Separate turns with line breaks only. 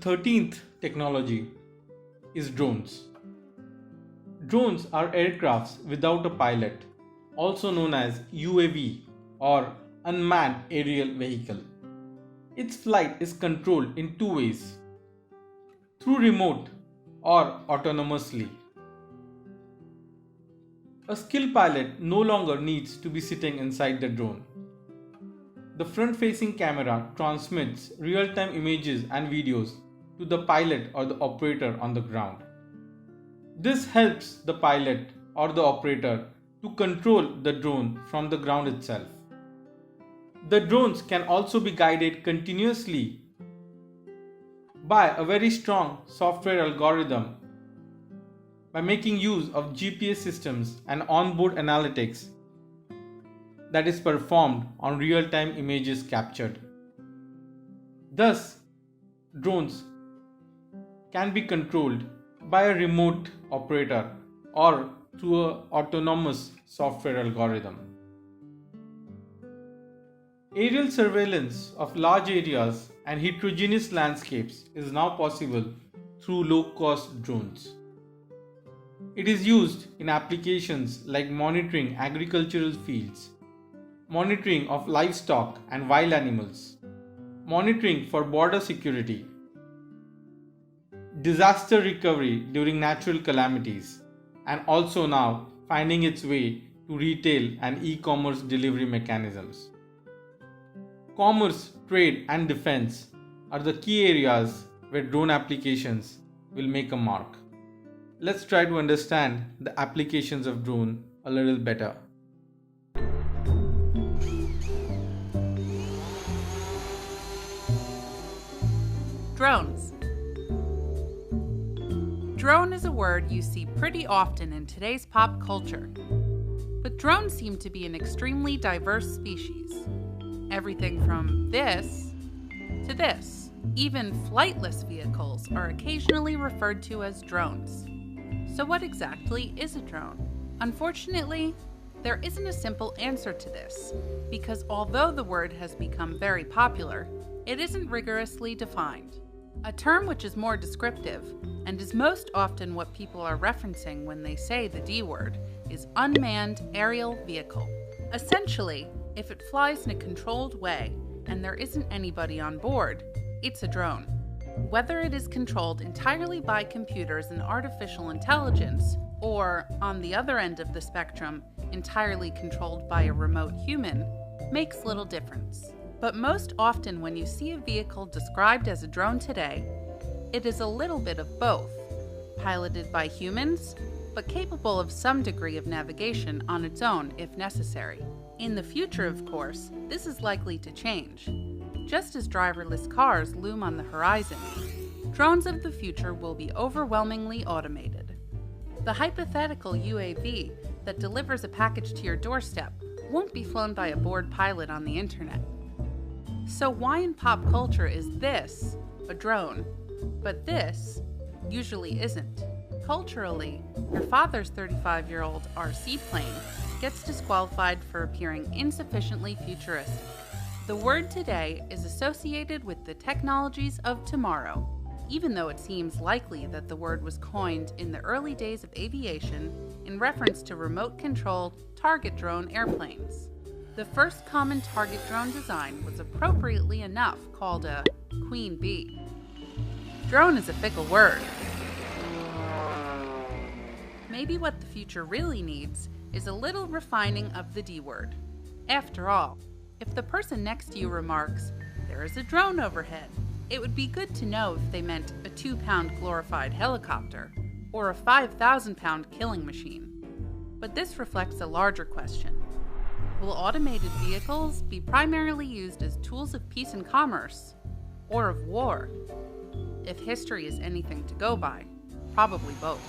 13th technology is drones. Drones are aircrafts without a pilot, also known as UAV or unmanned aerial vehicle. Its flight is controlled in two ways: through remote or autonomously. A skilled pilot no longer needs to be sitting inside the drone. The front-facing camera transmits real-time images and videos to the pilot or the operator on the ground. This helps the pilot or the operator to control the drone from the ground itself. The drones can also be guided continuously by a very strong software algorithm by making use of GPS systems and onboard analytics that is performed on real-time images captured. Thus, drones can be controlled by a remote operator or through an autonomous software algorithm. Aerial surveillance of large areas and heterogeneous landscapes is now possible through low-cost drones. It is used in applications like monitoring agricultural fields, monitoring of livestock and wild animals, monitoring for border security, disaster recovery during natural calamities, and also now finding its way to retail and e-commerce delivery mechanisms. Commerce, trade, and defense are the key areas where drone applications will make a mark. Let's try to understand the applications of drone a little better.
Drones. Drone is a word you see pretty often in today's pop culture. But drones seem to be an extremely diverse species. Everything from this to this. Even flightless vehicles are occasionally referred to as drones. So what exactly is a drone? Unfortunately, there isn't a simple answer to this, because although the word has become very popular, it isn't rigorously defined. A term which is more descriptive, and is most often what people are referencing when they say the D word, is unmanned aerial vehicle. Essentially, if it flies in a controlled way and there isn't anybody on board, it's a drone. Whether it is controlled entirely by computers and artificial intelligence, or, on the other end of the spectrum, entirely controlled by a remote human, makes little difference. But most often when you see a vehicle described as a drone today, it is a little bit of both, piloted by humans, but capable of some degree of navigation on its own if necessary. In the future, of course, this is likely to change. Just as driverless cars loom on the horizon, drones of the future will be overwhelmingly automated. The hypothetical UAV that delivers a package to your doorstep won't be flown by a bored pilot on the internet. So why in pop culture is this a drone, but this usually isn't? Culturally, your father's 35-year-old RC plane gets disqualified for appearing insufficiently futuristic. The word today is associated with the technologies of tomorrow, even though it seems likely that the word was coined in the early days of aviation in reference to remote-controlled target drone airplanes. The first common target drone design was appropriately enough called a queen bee. Drone is a fickle word. Maybe what the future really needs is a little refining of the D word. After all, if the person next to you remarks, "There is a drone overhead," it would be good to know if they meant a 2-pound glorified helicopter or a 5,000-pound killing machine. But this reflects a larger question. Will automated vehicles be primarily used as tools of peace and commerce, or of war? If history is anything to go by, probably both.